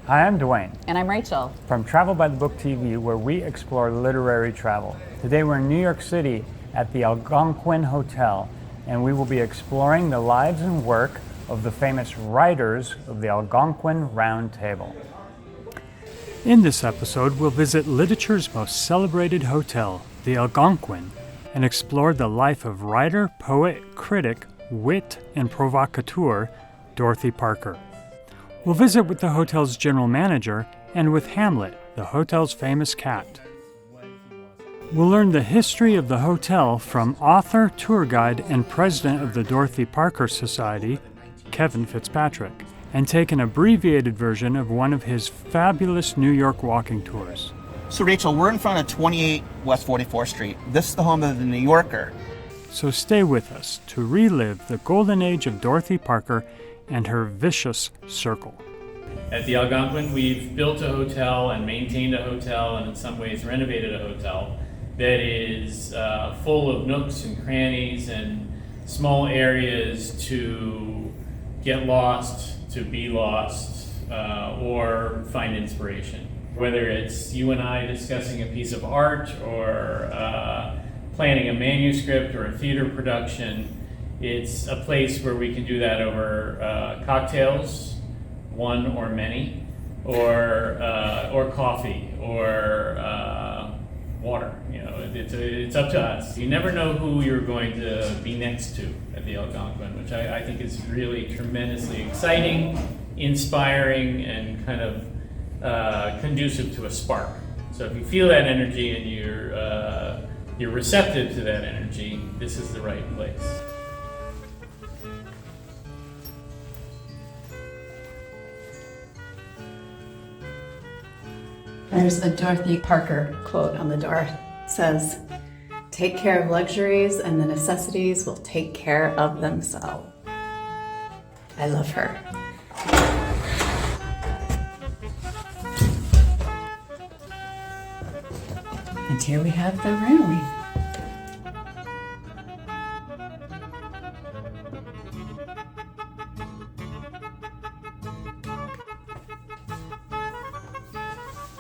Hi, I'm Dwayne. And I'm Rachel. From Travel by the Book TV, where we explore literary travel. Today we're in New York City at the Algonquin Hotel, and we will be exploring the lives and work of the famous writers of the Algonquin Round Table. In this episode, we'll visit literature's most celebrated hotel, the Algonquin, and explore the life of writer, poet, critic, wit, and provocateur Dorothy Parker. We'll visit with the hotel's general manager and with Hamlet, the hotel's famous cat. We'll learn the history of the hotel from author, tour guide, and president of the Dorothy Parker Society, Kevin Fitzpatrick, and take an abbreviated version of one of his fabulous New York walking tours. So Rachel, we're in front of 28 West 44th Street. This is the home of the New Yorker. So stay with us to relive the golden age of Dorothy Parker and her vicious circle. At the Algonquin, we've built a hotel and maintained a hotel and in some ways renovated a hotel that is full of nooks and crannies and small areas to get lost, to be lost, or find inspiration. Whether it's you and I discussing a piece of art or planning a manuscript or a theater production, it's a place where we can do that over cocktails, one or many, or coffee, or water. You know, it's up to us. You never know who you're going to be next to at the Algonquin, which I think is really tremendously exciting, inspiring, and kind of conducive to a spark. So if you feel that energy and you're receptive to that energy, this is the right place. There's a Dorothy Parker quote on the door. It says, "Take care of luxuries and the necessities will take care of themselves." I love her. And here we have the room.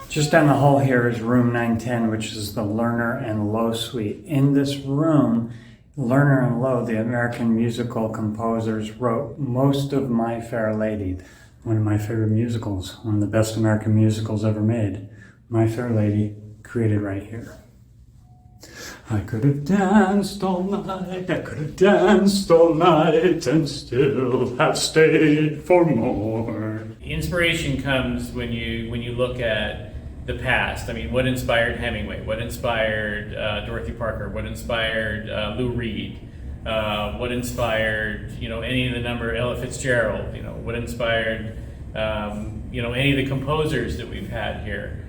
Just down the hall here is room 910, which is the Lerner and Lowe suite. In this room, Lerner and Lowe, the American musical composers, wrote most of My Fair Lady, one of my favorite musicals, one of the best American musicals ever made. My Fair Lady, created right here. I could have danced all night, I could have danced all night and still have stayed for more. Inspiration comes when you look at the past. I mean, what inspired Hemingway? What inspired Dorothy Parker? What inspired Lou Reed? What inspired any of the number Ella Fitzgerald? What inspired any of the composers that we've had here?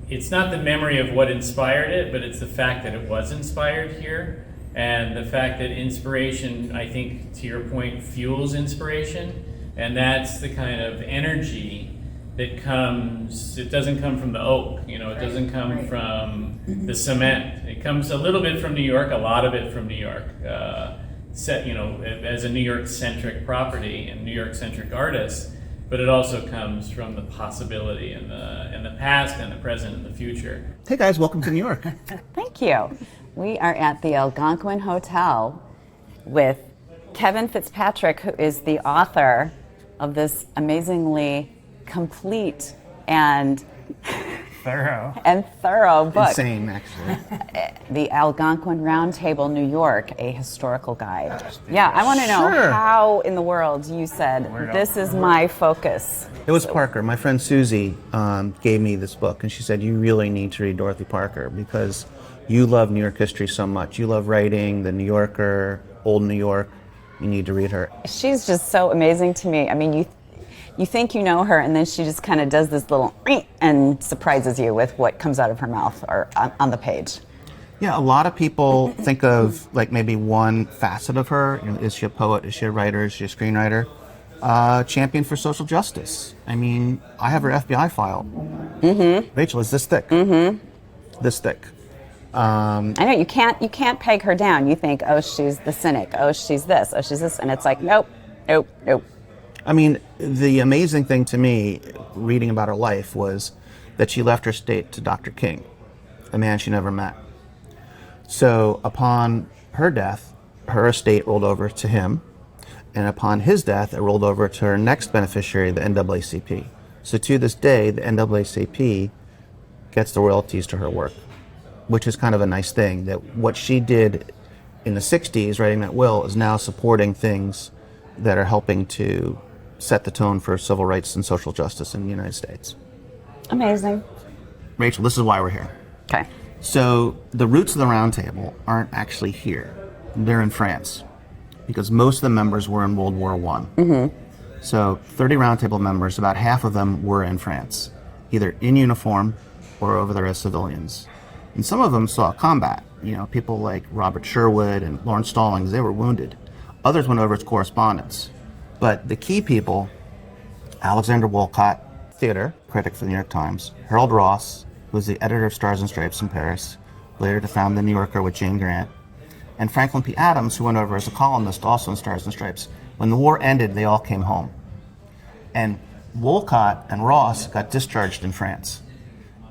It's not the memory of what inspired it, but it's the fact that it was inspired here, and the fact that inspiration, I think, to your point, fuels inspiration, and that's the kind of energy that comes. It doesn't come from the oak, it doesn't come from the cement. It comes a little bit from New York, a lot of it from New York, as a New York-centric property and New York-centric artists. But it also comes from the possibility in the past and the present and the future. Hey guys, welcome to New York. Thank you. We are at the Algonquin Hotel with Kevin Fitzpatrick, who is the author of this amazingly complete and thorough book. Insane, actually. The Algonquin Round Table, New York, a historical guide. Yeah, I want to know how in the world you said, this is my focus. It was Parker. My friend Susie gave me this book, and she said, you really need to read Dorothy Parker because you love New York history so much. You love writing, the New Yorker, old New York. You need to read her. She's just so amazing to me. I mean, you think you know her, and then she just kind of does this little and surprises you with what comes out of her mouth or on the page. Yeah, a lot of people think of like maybe one facet of her. Is she a poet? Is she a writer? Is she a screenwriter? Champion for social justice. I mean, I have her FBI file. Mm-hmm. Rachel, is this thick? Mm-hmm. This thick. I know you can't peg her down. You think, oh, she's the cynic. Oh, she's this. Oh, she's this. And it's like, nope. I mean, the amazing thing to me, reading about her life, was that she left her estate to Dr. King, a man she never met. So upon her death, her estate rolled over to him, and upon his death, it rolled over to her next beneficiary, the NAACP. So to this day, the NAACP gets the royalties to her work, which is kind of a nice thing, that what she did in the 60s, writing that will, is now supporting things that are helping to set the tone for civil rights and social justice in the United States. Amazing. Rachel, this is why we're here. Okay. So the roots of the Round Table aren't actually here. They're in France, because most of the members were in World War I. Mm-hmm. So 30 Round Table members, about half of them were in France, either in uniform or over there as civilians. And some of them saw combat. You know, people like Robert Sherwood and Lawrence Stallings, they were wounded. Others went over as correspondents. But the key people, Alexander Woollcott, theater critic for the New York Times, Harold Ross, who was the editor of Stars and Stripes in Paris, later to found the New Yorker with Jane Grant, and Franklin P. Adams, who went over as a columnist also in Stars and Stripes. When the war ended, they all came home. And Woollcott and Ross got discharged in France.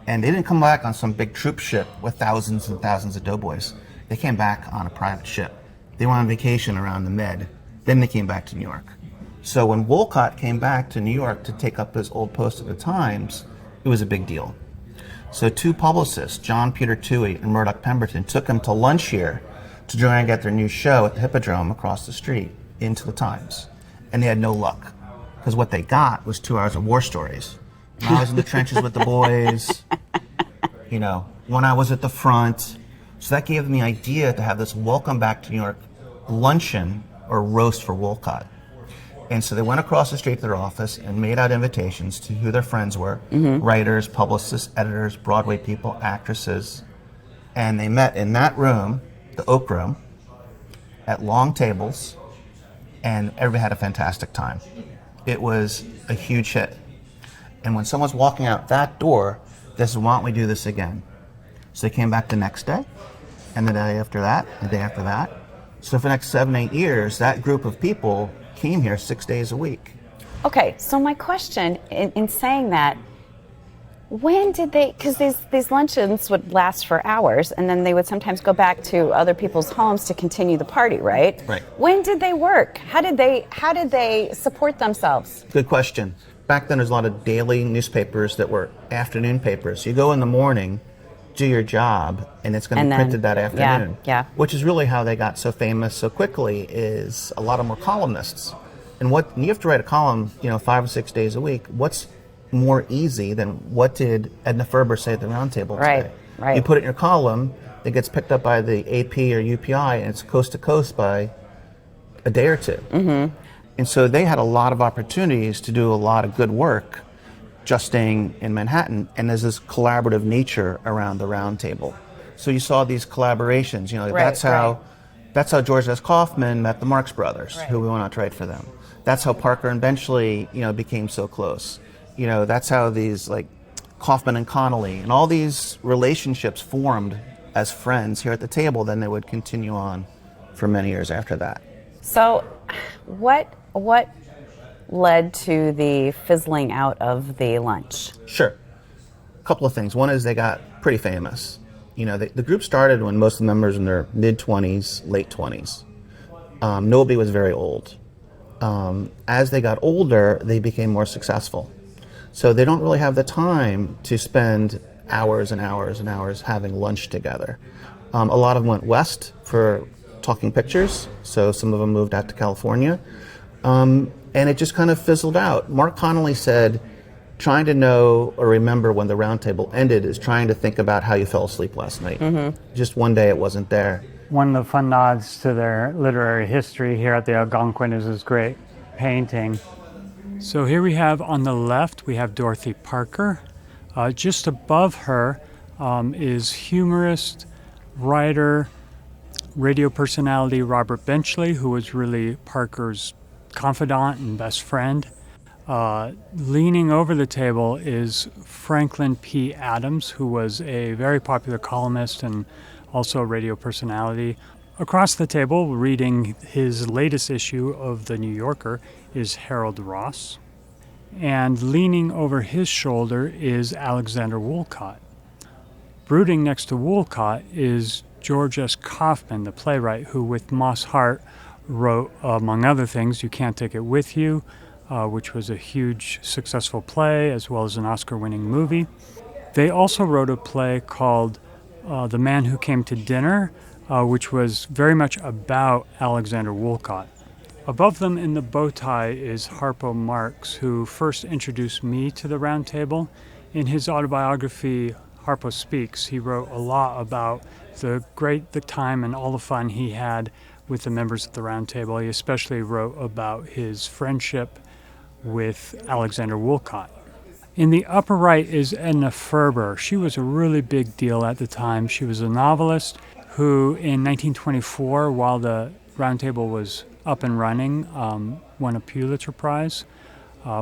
And they didn't come back on some big troop ship with thousands and thousands of doughboys. They came back on a private ship. They went on vacation around the Med. Then they came back to New York. So when Woollcott came back to New York to take up his old post at the Times, it was a big deal. So two publicists, John Peter Toohey and Murdoch Pemberton, took him to lunch here to try and get their new show at the Hippodrome across the street into the Times. And they had no luck, because what they got was 2 hours of war stories. And I was in the trenches with the boys, you know, when I was at the front. So that gave them the idea to have this welcome back to New York luncheon or roast for Woollcott. And so they went across the street to their office and made out invitations to who their friends were, writers, publicists, editors, Broadway people, actresses. And they met in that room, the Oak Room, at long tables, and everybody had a fantastic time. It was a huge hit. And when someone's walking out that door, they said, why don't we do this again? So they came back the next day, and the day after that, the day after that. So for the next 7, 8 years, that group of people came here 6 days a week. Okay, so my question in saying that, when did they, because these luncheons would last for hours, and then they would sometimes go back to other people's homes to continue the party, right? Right. When did they work? How did they support themselves? Good question. Back then, there's a lot of daily newspapers that were afternoon papers. You go in the morning, do your job, and it's going to be printed that afternoon. Yeah. Which is really how they got so famous so quickly, is a lot of them were columnists. And you have to write a column, 5 or 6 days a week. What's more easy than what did Edna Ferber say at the Round Table today? Right. You put it in your column, it gets picked up by the AP or UPI, and it's coast to coast by a day or two. Mm-hmm. And so they had a lot of opportunities to do a lot of good work just staying in Manhattan, and there's this collaborative nature around the Round Table. So you saw these collaborations, that's how George S. Kaufman met the Marx Brothers, who we went out to write for them. That's how Parker and Benchley, became so close. That's how these like Kaufman and Connolly and all these relationships formed as friends here at the table. Then they would continue on for many years after that. So, what led to the fizzling out of the lunch? Sure. A couple of things. One is they got pretty famous. The group started when most of the members were in their mid-20s, late 20s. Nobody was very old. As they got older, they became more successful. So they don't really have the time to spend hours and hours and hours having lunch together. A lot of them went west for talking pictures, so some of them moved out to California. And it just kind of fizzled out. Mark Connolly said, trying to know or remember when the Round Table ended is trying to think about how you fell asleep last night. Mm-hmm. Just one day it wasn't there. One of the fun nods to their literary history here at the Algonquin is this great painting. So here we have on the left, we have Dorothy Parker. Just above her is humorist, writer, radio personality Robert Benchley, who was really Parker's confidant and best friend. Leaning over the table is Franklin P. Adams, who was a very popular columnist and also a radio personality. Across the table, reading his latest issue of The New Yorker, is Harold Ross. And leaning over his shoulder is Alexander Woollcott. Brooding next to Woollcott is George S. Kaufman, the playwright, who with Moss Hart wrote, among other things, You Can't Take It With You, which was a huge successful play, as well as an Oscar-winning movie. They also wrote a play called The Man Who Came to Dinner, which was very much about Alexander Woollcott. Above them in the bow tie is Harpo Marx, who first introduced me to the Round Table. In his autobiography, Harpo Speaks, he wrote a lot about the time and all the fun he had with the members of the Round Table. He especially wrote about his friendship with Alexander Woollcott. In the upper right is Edna Ferber. She was a really big deal at the time. She was a novelist who, in 1924, while the Round Table was up and running, won a Pulitzer Prize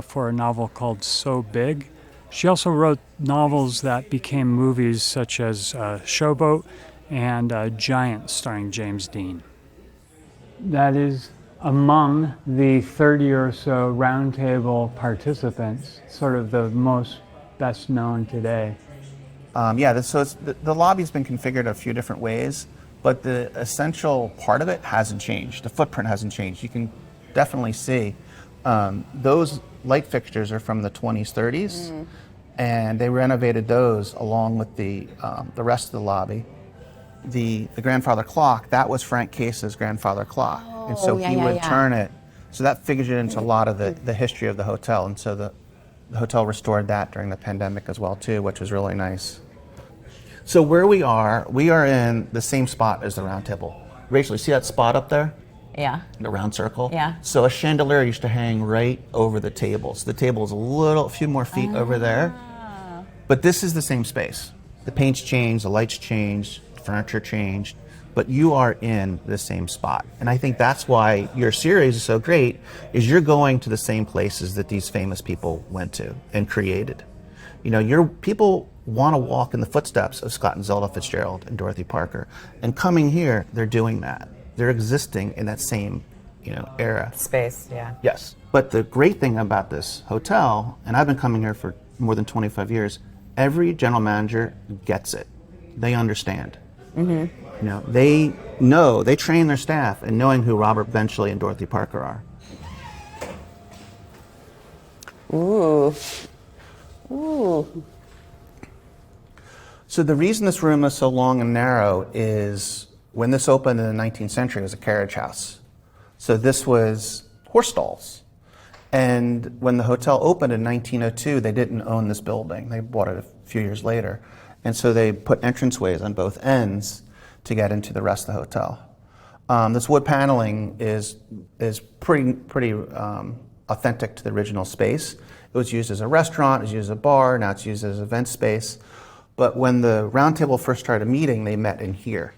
for a novel called So Big. She also wrote novels that became movies, such as Showboat and Giant, starring James Dean. That is among the 30 or so Round Table participants, sort of the most best known today. So the lobby's been configured a few different ways, but the essential part of it hasn't changed. The footprint hasn't changed. You can definitely see those light fixtures are from the 20s, 30s, and they renovated those along with the rest of the lobby. The grandfather clock, that was Frank Case's grandfather clock, and so he would turn it. So that figured into a lot of the history of the hotel, and so the hotel restored that during the pandemic as well too, which was really nice. So where we are in the same spot as the Round Table. Rachel, you see that spot up there? Yeah. The round circle? Yeah. So a chandelier used to hang right over the table. So the table is a few more feet over there. But this is the same space. The paint's changed, the lights changed, the furniture changed, but you are in the same spot. And I think that's why your series is so great, is you're going to the same places that these famous people went to and created. You know, your people want to walk in the footsteps of Scott and Zelda Fitzgerald and Dorothy Parker. And coming here, they're doing that. They're existing in that same, era. Space, yeah. Yes. But the great thing about this hotel, and I've been coming here for more than 25 years, every general manager gets it. They understand. Mm-hmm. They train their staff in knowing who Robert Benchley and Dorothy Parker are. Ooh. Ooh. So the reason this room is so long and narrow is when this opened in the 19th century, it was a carriage house. So this was horse stalls. And when the hotel opened in 1902, they didn't own this building. They bought it a few years later. And so they put entranceways on both ends to get into the rest of the hotel. This wood paneling is pretty authentic to the original space. It was used as a restaurant, it was used as a bar, now it's used as an event space. But when the Round Table first started meeting, they met in here.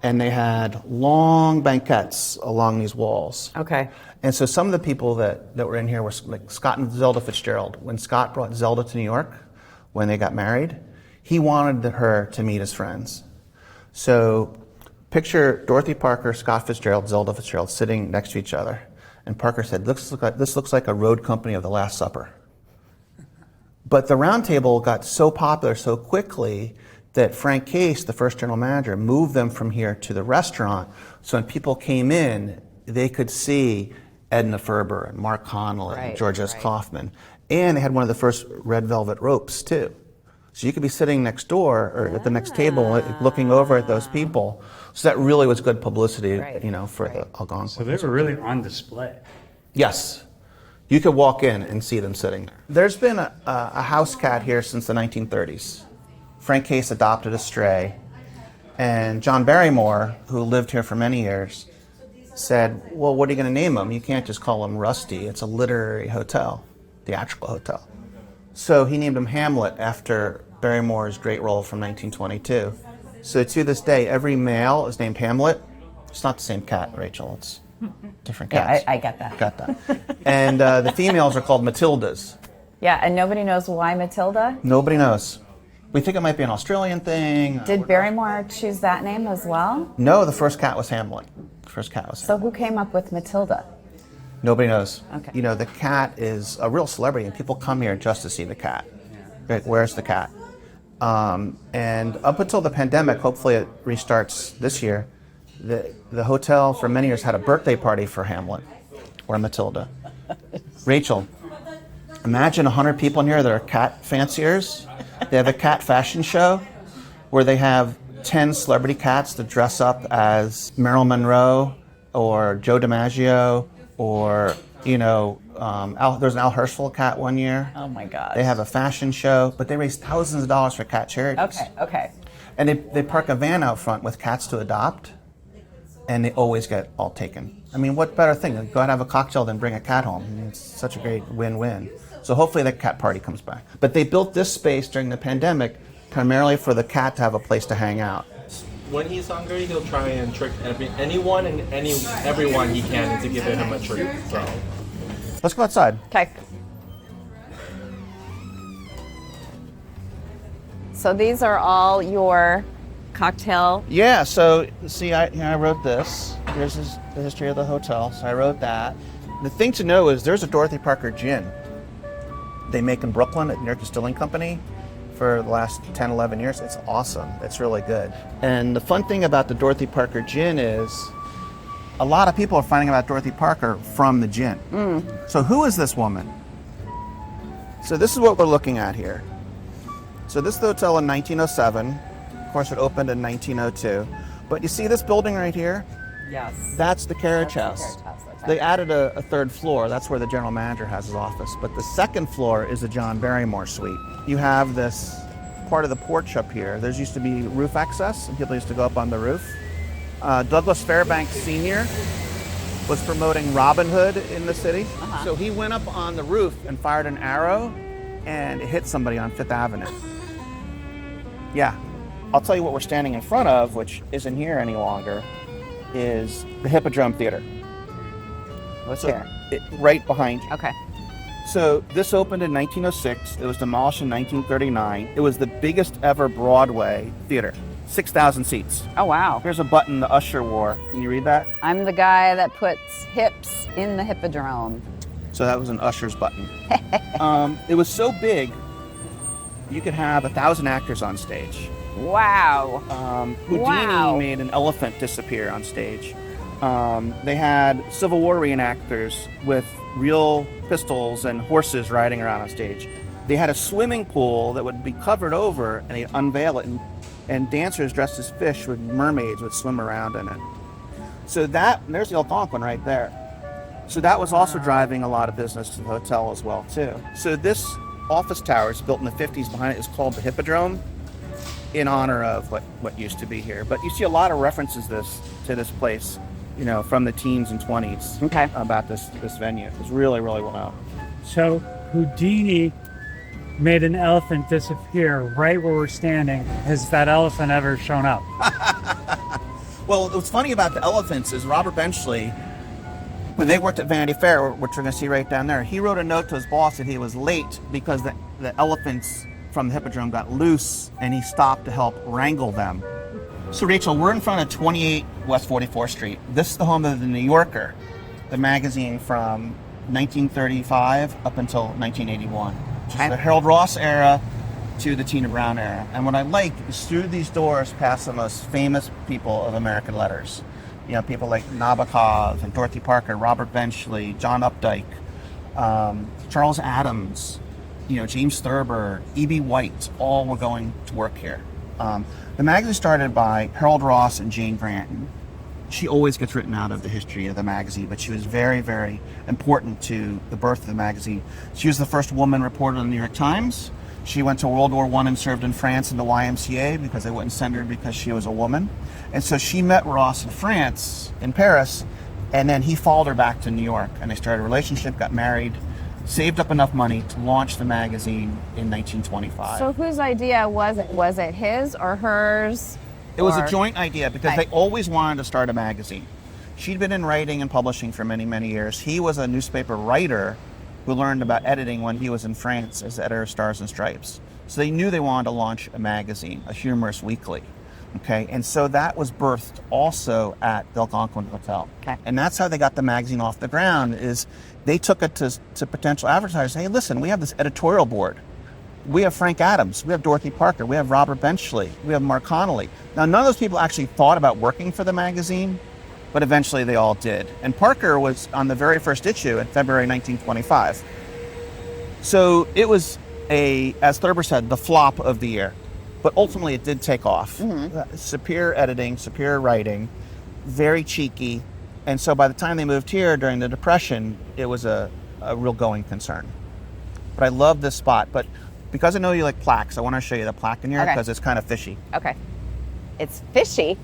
And they had long banquettes along these walls. Okay. And so some of the people that were in here were like Scott and Zelda Fitzgerald. When Scott brought Zelda to New York, when they got married, he wanted her to meet his friends. So picture Dorothy Parker, Scott Fitzgerald, Zelda Fitzgerald sitting next to each other. And Parker said, this looks like a road company of the Last Supper. But the Round Table got so popular so quickly that Frank Case, the first general manager, moved them from here to the restaurant. So when people came in, they could see Edna Ferber and Mark Connell and George S. Kaufman. And they had one of the first red velvet ropes, too. So you could be sitting next door or at the next table looking over at those people. So that really was good publicity, for the Algonquin. So they were really on display. Yes. You could walk in and see them sitting there. There's been a house cat here since the 1930s. Frank Case adopted a stray. And John Barrymore, who lived here for many years, said, well, what are you going to name him? You can't just call him Rusty. It's a literary hotel, theatrical hotel. So he named him Hamlet after Barrymore's great role from 1922. So to this day, every male is named Hamlet. It's not the same cat, Rachel. It's different cats. Yeah, I get that. Got that. And the females are called Matildas. Yeah, and nobody knows why Matilda? Nobody knows. We think it might be an Australian thing. Did Barrymore choose that name as well? No, the first cat was Hamlet. The first cat was So Hamlet. who came up with Matilda? Nobody knows. Okay. You know, the cat is a real celebrity, and people come here just to see the cat. Like, where's the cat? And up until the pandemic, hopefully it restarts this year, the hotel for many years had a birthday party for Hamlet or Matilda. Rachel, imagine 100 people in here that are cat fanciers. They have a cat fashion show where they have 10 celebrity cats that dress up as Marilyn Monroe or Joe DiMaggio or, you know, there's an Al Hirschfeld cat one year. Oh my God. They have a fashion show, but they raise thousands of dollars for cat charities. Okay. And they park a van out front with cats to adopt, and they always get all taken. I mean, what better thing? Go out and have a cocktail than bring a cat home. I mean, it's such a great win-win. So hopefully the cat party comes back. But they built this space during the pandemic primarily for the cat to have a place to hang out. When he's hungry, he'll try and trick anyone and everyone he can into giving him a treat. So Let's go outside. Okay. So these are all your cocktail. Yeah, so see, I wrote this. Here's the history of the hotel, so I wrote that. The thing to know is there's a Dorothy Parker gin they make in Brooklyn at New York Distilling Company for the last 10, 11 years. It's awesome. It's really good. And the fun thing about the Dorothy Parker gin is a lot of people are finding out about Dorothy Parker from the gin. So who is this woman? So this is what we're looking at here. So this is the hotel in 1907. Of course, it opened in 1902. But you see this building right here? Yes. That's the carriage That's the house. carriage house, okay. They added a third floor. That's where the general manager has his office. But the second floor is the John Barrymore suite. You have this part of the porch up here. There used to be roof access, and people used to go up on the roof. Douglas Fairbanks Sr. was promoting Robin Hood in the city. So he went up on the roof and fired an arrow, and it hit somebody on Fifth Avenue. Yeah. I'll tell you what we're standing in front of, which isn't here any longer, is the Hippodrome Theater. What's here? Right behind you. Okay. So this opened in 1906. It was demolished in 1939. It was the biggest ever Broadway theater, 6,000 seats. Oh, wow. Here's a button the usher wore. Can you read that? I'm the guy that puts hips in the Hippodrome. So that was an usher's button. It was so big, you could have 1,000 actors on stage. Wow. Houdini Wow. made an elephant disappear on stage. They had Civil War reenactors with real pistols and horses riding around on stage. They had a swimming pool that would be covered over, and they'd unveil it, and dancers dressed as fish with mermaids would swim around in it. So there's the Algonquin right there. So that was also driving a lot of business to the hotel as well, too. So this office tower is built in the 50s. Behind it is called the Hippodrome, in honor of what used to be here. But you see a lot of references to this place, you know, from the teens and 20s. Okay. About this venue. It's really, really well known. So Houdini made an elephant disappear right where we're standing. Has that elephant ever shown up? Well, what's funny about the elephants is Robert Benchley, when they worked at Vanity Fair, which we're going to see right down there, he wrote a note to his boss that he was late because the elephants from the Hippodrome got loose, and he stopped to help wrangle them. So Rachel, we're in front of 28 West 44th Street. This is the home of the New Yorker, the magazine from 1935 up until 1981. Which is the Harold Ross era to the Tina Brown era. And what I like is through these doors past the most famous people of American letters. You know, people like Nabokov and Dorothy Parker, Robert Benchley, John Updike, Charles Adams, you know, James Thurber, E.B. White, all were going to work here. The magazine started by Harold Ross and Jane Granton. She always gets written out of the history of the magazine, but she was very, very important to the birth of the magazine. She was the first woman reporter in the New York Times. She went to World War I and served in France in the YMCA because they wouldn't send her because she was a woman. And so she met Ross in France, in Paris, and then he followed her back to New York. And they started a relationship, got married, saved up enough money to launch the magazine in 1925. So whose idea was it? Was it his or hers? It was a Or- joint idea because they always wanted to start a magazine. She'd been in writing and publishing for many, many years. He was a newspaper writer who learned about editing when he was in France as the editor of Stars and Stripes. So they knew they wanted to launch a magazine, a humorous weekly. Okay, and so that was birthed also at the Algonquin Hotel. Okay. And that's how they got the magazine off the ground, is they took it to potential advertisers. Hey, listen, we have this editorial board. We have Frank Adams, we have Dorothy Parker, we have Robert Benchley, we have Mark Connolly. Now, none of those people actually thought about working for the magazine, but eventually they all did. And Parker was on the very first issue in February 1925. So it was as Thurber said, the flop of the year. But ultimately it did take off. Superior editing, superior writing, very cheeky. And so by the time they moved here during the Depression, it was a real going concern. But I love this spot. But because I know you like plaques, I want to show you the plaque in here because it's kind of fishy. Okay. It's fishy.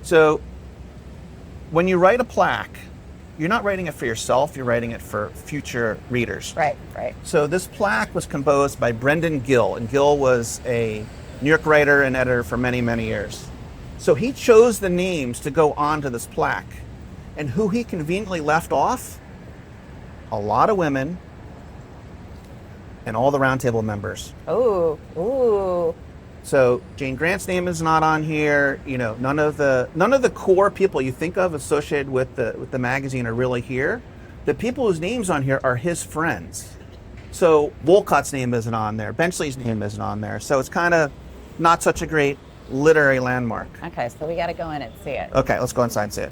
So when you write a plaque, you're not writing it for yourself, you're writing it for future readers. Right. So this plaque was composed by Brendan Gill, and Gill was a New York writer and editor for many, many years. So he chose the names to go onto this plaque. And who he conveniently left off? A lot of women and all the roundtable members. Ooh. So Jane Grant's name is not on here. You know, none of the core people you think of associated with the magazine are really here. The people whose names on here are his friends. So Woollcott's name isn't on there. Benchley's name isn't on there. So it's kind of not such a great literary landmark. Okay, so we got to go in and see it. Okay, let's go inside and see it.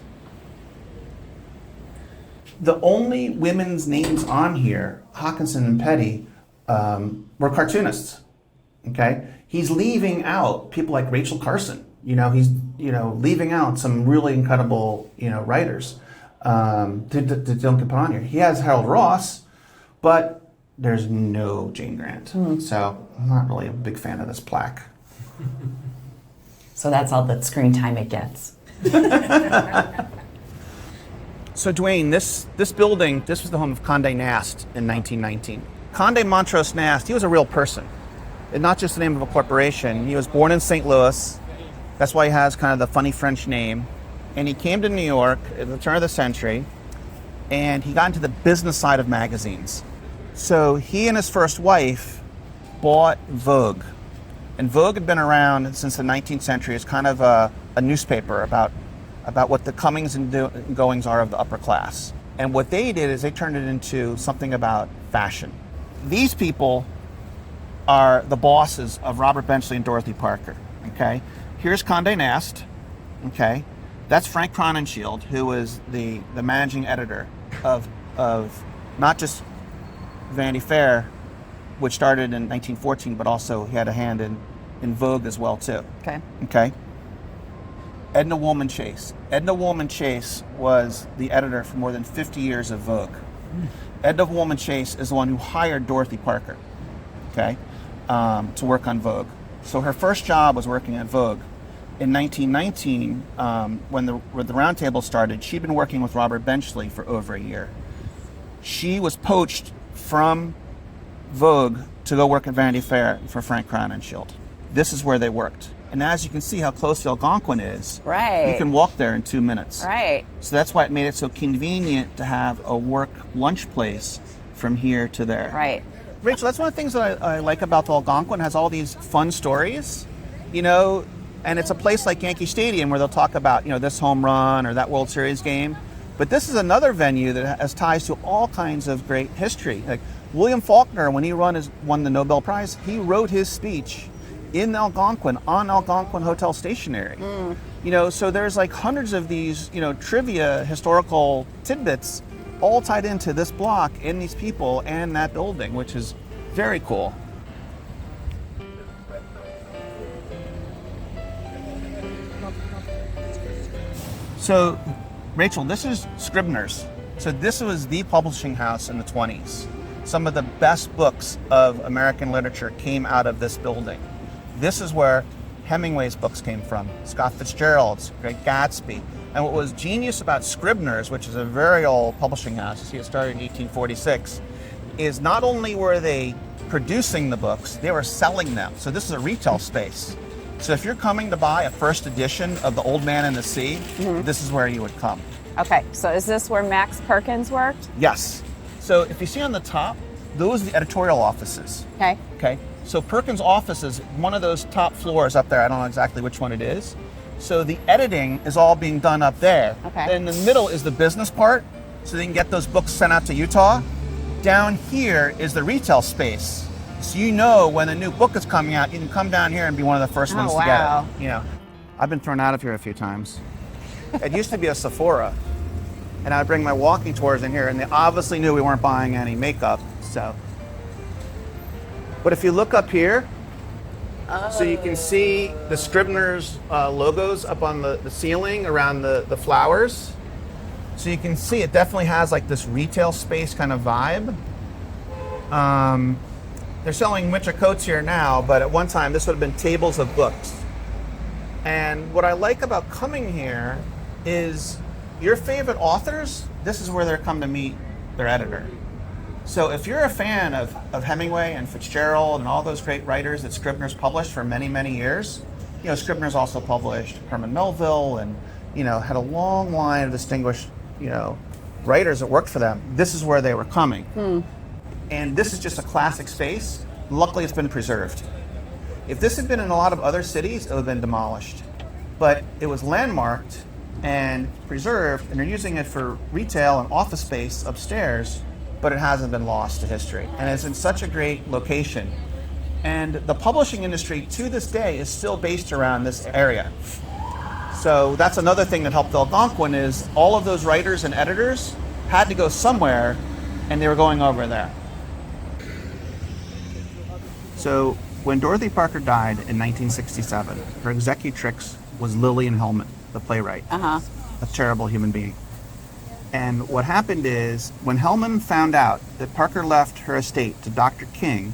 The only women's names on here, Hawkinson and Petty, were cartoonists. Okay, he's leaving out people like Rachel Carson. You know, he's leaving out some really incredible writers that don't get put on here. He has Harold Ross, but there's no Jane Grant. So I'm not really a big fan of this plaque. So that's all the screen time it gets. So Dwayne, this building, this was the home of Condé Nast in 1919. Condé Montrose Nast, he was a real person. And not just the name of a corporation. He was born in St. Louis. That's why he has kind of the funny French name. And he came to New York at the turn of the century, and he got into the business side of magazines. So he and his first wife bought Vogue. And Vogue had been around since the 19th century as kind of a newspaper about what the comings and goings are of the upper class. And what they did is they turned it into something about fashion. These people are the bosses of Robert Benchley and Dorothy Parker, okay? Here's Condé Nast, okay? That's Frank Crowninshield, who was the managing editor of not just Vanity Fair, which started in 1914, but also he had a hand in Vogue as well, too. Okay? Edna Woolman Chase. Edna Woolman Chase was the editor for more than 50 years of Vogue. Edna Woolman Chase is the one who hired Dorothy Parker, okay, to work on Vogue. So her first job was working at Vogue. In 1919, when the Round Table started, she'd been working with Robert Benchley for over a year. She was poached from Vogue to go work at Vanity Fair for Frank Crowninshield. This is where they worked. And as you can see how close the Algonquin is, right, you can walk there in 2 minutes. Right. So that's why it made it so convenient to have a work lunch place from here to there. Right. Rachel, that's one of the things that I like about the Algonquin. It has all these fun stories, and it's a place like Yankee Stadium where they'll talk about, this home run or that World Series game. But this is another venue that has ties to all kinds of great history. Like William Faulkner, when he won the Nobel Prize, he wrote his speech in Algonquin on Algonquin Hotel stationery. So there's like hundreds of these, trivia, historical tidbits all tied into this block and these people and that building, which is very cool. So, Rachel, this is Scribner's. So this was the publishing house in the 20s. Some of the best books of American literature came out of this building. This is where Hemingway's books came from, Scott Fitzgerald's, Great Gatsby. And what was genius about Scribner's, which is a very old publishing house, you see it started in 1846, is not only were they producing the books, they were selling them. So this is a retail space. So if you're coming to buy a first edition of The Old Man and the Sea, this is where you would come. Okay, so is this where Max Perkins worked? Yes. So if you see on the top, those are the editorial offices. Okay. Okay. So Perkins' office is one of those top floors up there. I don't know exactly which one it is. So the editing is all being done up there. Okay. Then in the middle is the business part, so they can get those books sent out to Utah. Down here is the retail space. So you know when a new book is coming out, you can come down here and be one of the first ones to get wow. it. You know, I've been thrown out of here a few times. It used to be a Sephora, and I'd bring my walking tours in here, and they obviously knew we weren't buying any makeup. So, but if you look up here, so you can see the Scribner's logos up on the ceiling around the flowers. So you can see it definitely has like this retail space kind of vibe. They're selling winter coats here now, but at one time this would have been tables of books. And what I like about coming here is your favorite authors, this is where they come to meet their editor. So if you're a fan of Hemingway and Fitzgerald and all those great writers that Scribner's published for many, many years, you know, Scribner's also published Herman Melville and, you know, had a long line of distinguished, you know, writers that worked for them. This is where they were coming. And this is just a classic space. Luckily, it's been preserved. If this had been in a lot of other cities, it would have been demolished. But it was landmarked and preserved, and they're using it for retail and office space upstairs, but it hasn't been lost to history. And it's in such a great location. And the publishing industry to this day is still based around this area. So that's another thing that helped Algonquin is all of those writers and editors had to go somewhere, and they were going over there. So when Dorothy Parker died in 1967, her executrix was Lillian Hellman, the playwright, a terrible human being. And what happened is, when Hellman found out that Parker left her estate to Dr. King,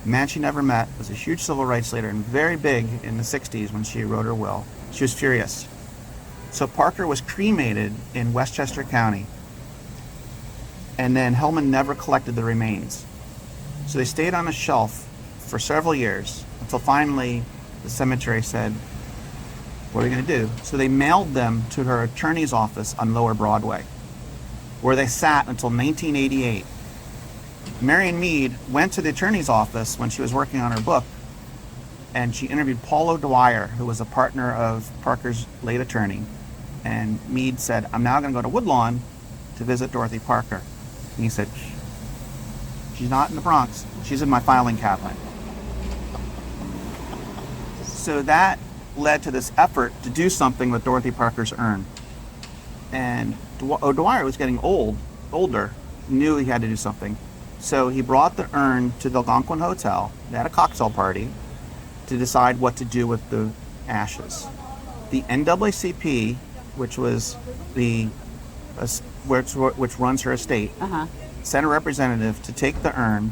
a man she never met, was a huge civil rights leader and very big in the 60s when she wrote her will, she was furious. So Parker was cremated in Westchester County, and then Hellman never collected the remains. So they stayed on a shelf for several years until finally the cemetery said, what are we going to do? So they mailed them to her attorney's office on Lower Broadway, where they sat until 1988. Marion Mead went to the attorney's office when she was working on her book, and she interviewed Paul O'Dwyer, who was a partner of Parker's late attorney. And Mead said, I'm now going to go to Woodlawn to visit Dorothy Parker. And he said, she's not in the Bronx. She's in my filing cabinet. So that led to this effort to do something with Dorothy Parker's urn. And O'Dwyer was getting older, knew he had to do something. So he brought the urn to the Algonquin Hotel. They had a cocktail party to decide what to do with the ashes. The NAACP, which was which runs her estate, sent a representative to take the urn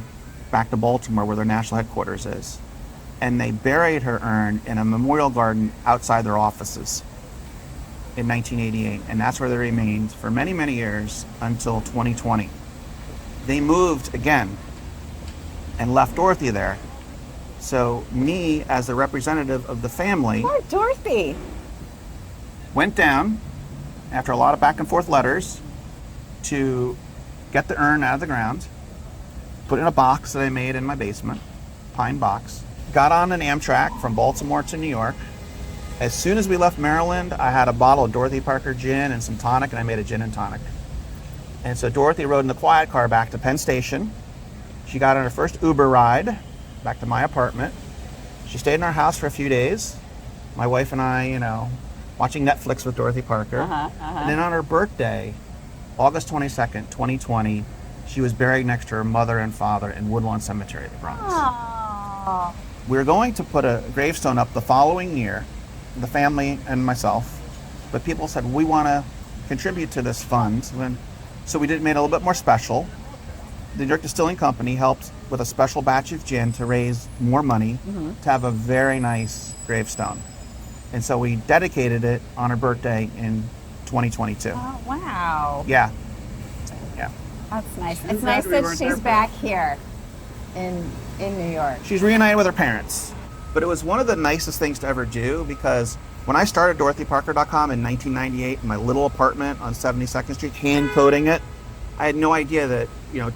back to Baltimore, where their national headquarters is. And they buried her urn in a memorial garden outside their offices in 1988. And that's where they remained for many, many years until 2020. They moved again and left Dorothy there. So me, as the representative of the family, Poor Dorothy, went down after a lot of back and forth letters to get the urn out of the ground, put it in a box that I made in my basement, pine box. Got on an Amtrak from Baltimore to New York. As soon as we left Maryland, I had a bottle of Dorothy Parker gin and some tonic, and I made a gin and tonic. And so Dorothy rode in the quiet car back to Penn Station. She got on her first Uber ride back to my apartment. She stayed in our house for a few days. My wife and I, watching Netflix with Dorothy Parker. And then on her birthday, August 22nd, 2020, she was buried next to her mother and father in Woodlawn Cemetery in the Bronx. Aww. We were going to put a gravestone up the following year, the family and myself, but people said, we want to contribute to this fund. So we made it a little bit more special. The New York Distilling Company helped with a special batch of gin to raise more money to have a very nice gravestone. And so we dedicated it on her birthday in 2022. Oh, wow. Yeah. That's nice. It's nice that she's back here in New York. She's reunited with her parents. But it was one of the nicest things to ever do, because when I started DorothyParker.com in 1998 in my little apartment on 72nd Street, hand coding it, I had no idea that,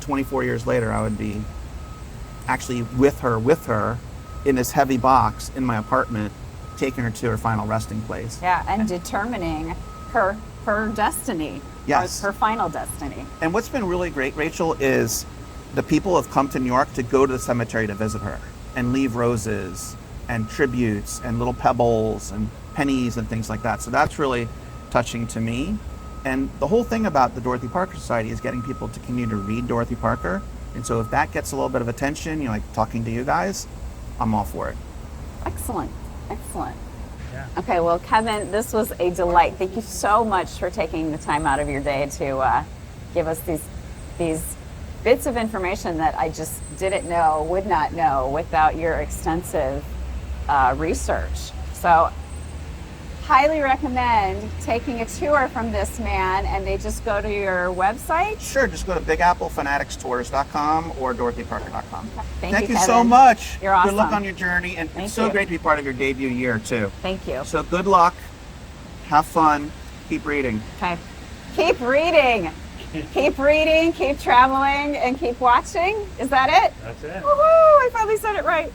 24 years later, I would be actually with her in this heavy box in my apartment, taking her to her final resting place. Yeah, and determining her destiny. Yes. Her final destiny. And what's been really great, Rachel, is the people have come to New York to go to the cemetery to visit her and leave roses and tributes and little pebbles and pennies and things like that. So that's really touching to me. And the whole thing about the Dorothy Parker Society is getting people to continue to read Dorothy Parker. And so if that gets a little bit of attention, like talking to you guys, I'm all for it. Excellent. Excellent. Yeah. Okay, well, Kevin, this was a delight. Thank you so much for taking the time out of your day to give us these bits of information that I just didn't know, would not know without your extensive research. So, highly recommend taking a tour from this man, and they just go to your website. Sure, just go to BigAppleFanaticsTours.com or DorothyParker.com. Thank you, you so Kevin. much. You're awesome. Good luck on your journey, and Thank it's so you. great to be part of your debut year, too. Thank you. So good luck, have fun, keep reading. Okay. Keep reading. Keep reading, keep traveling, and keep watching. Is that it? That's it. Woohoo! I finally said it right.